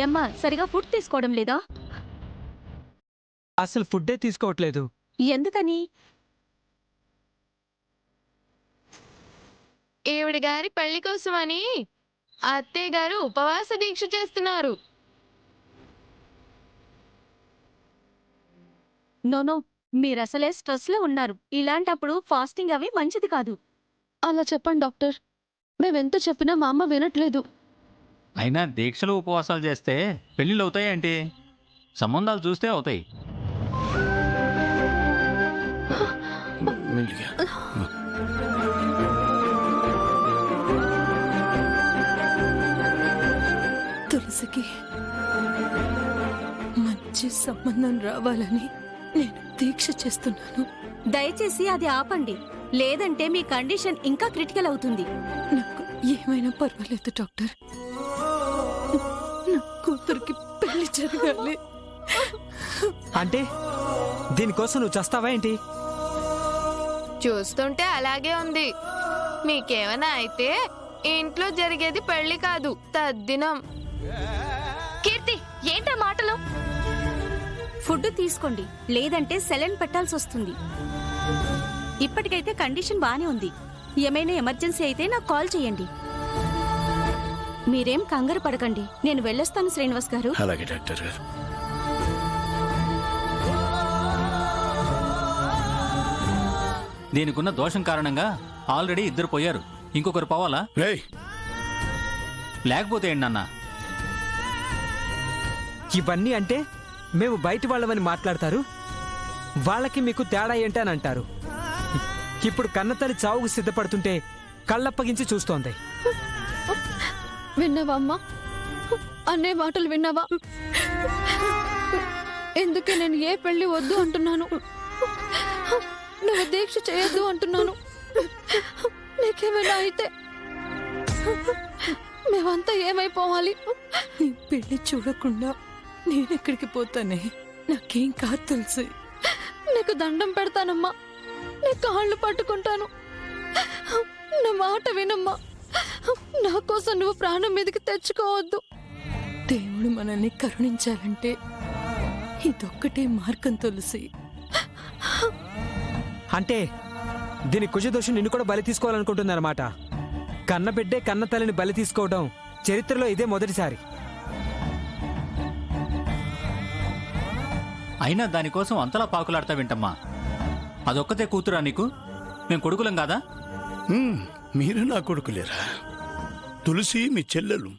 ఏమ్మా సరిగా ఫుడ్ తీసుకోవడం లేదా? అసలు ఫుడ్డే తీసుకోవట్లేదు. ఎందుకని? ఈవిడ గారి పెళ్లి కోసమని అత్తయ్య గారు ఉపవాస దీక్ష చేస్తున్నారు. నోనో, మీరసలే స్ట్రెస్ లో ఉన్నారు. ఇలాంటప్పుడు ఫాస్టింగ్ అవి మంచిది కాదు. అలా చెప్పండి డాక్టర్. మేమెంత చెప్పినా మా అమ్మ వినట్లేదు. అయినా దీక్షలు ఉపవాసాలు చేస్తే పెళ్ళిళ్ళు అవుతాయేంటి? సంబంధాలు చూస్తే అవుతాయి. తులసికి మంచి సంబంధం రావాలని నేను దీక్ష చేస్తున్నాను. దయచేసి అది ఆపండి, లేదంటే మీ కండిషన్ ఇంకా క్రిటికల్ అవుతుంది. నాకు ఏమైనా పర్వాలేదు డాక్టర్. నా కూతురికి పెళ్లి జరగాలి. అంటే దీనికోసం నువ్వు చస్తావా ఏంటి? చూస్తుంటే అలాగే ఉంది. మీకేమైనా అయితే ఇంట్లో జరిగేది పెళ్లి కాదు, తద్దినం. కీర్తి, ఏంటా మాటలు? ఫుడ్ తీసుకోండి, లేదంటే సెలైన్ పెట్టాల్సి వస్తుంది. ఇప్పటికైతే కండిషన్ బానే ఉంది. ఏమైనా ఎమర్జెన్సీ అయితే నాకు కాల్ చేయండి. మీరేం కంగారు పడకండి, నేను వెళ్ళొస్తాను శ్రీనివాస్ గారు. అలాగే డాక్టర్ గారు. దీనికున్న దోషం కారణంగా ఆల్రెడీ 2 పోయారు. ఇంకొకరు పోవాలా? ఏయ్, లేకపోతే ఏంటన్నా? ఇవన్నీ అంటే మేము బయట వాళ్ళమని మాట్లాడతారు, వాళ్ళకి మీకు తేడా ఏంటి అని అంటారు. ఇప్పుడు కన్నతల్లి చావుకు సిద్ధపడుతుంటే కళ్ళప్పగించి చూస్తోంది. విన్నావా అమ్మా? అనే మాటలు విన్నావా? ఎందుకే నేను ఏ పెళ్లి వద్దు అంటున్నాను, నువ్వు దీక్ష చేయొద్దు అంటున్నాను. నీకేమైనా అయితే మేమంతా ఏమైపోవాలి? నీ పెళ్లి చూడకుండా నేనెక్కడికి పోతానే? నాకేం కాదు తెలుసు. నీకు దండం పెడతానమ్మా, నీ కాళ్ళు పట్టుకుంటాను. నా మాట వినమ్మా. నా కోసం నువ్వు ప్రాణం మీదకి తెచ్చుకోవద్దు. దేవుడు మనల్ని కరుణించాలంటే ఇదొక్కటే మార్గం తులసి. అంటే దీని కుజదోషం నిన్ను కూడా బలి తీసుకోవాలనుకుంటుందన్నమాట. కన్నబిడ్డే కన్న తల్లిని బలి తీసుకోవడం చరిత్రలో ఇదే మొదటిసారి. అయినా దానికోసం అంతలా పాకులాడతా వింటమ్మా. అదొక్కతే కూతురా నీకు? మేం కొడుకులం కాదా? మీరు నా కొడుకులేరా? తులసి మీ చెల్లెలు.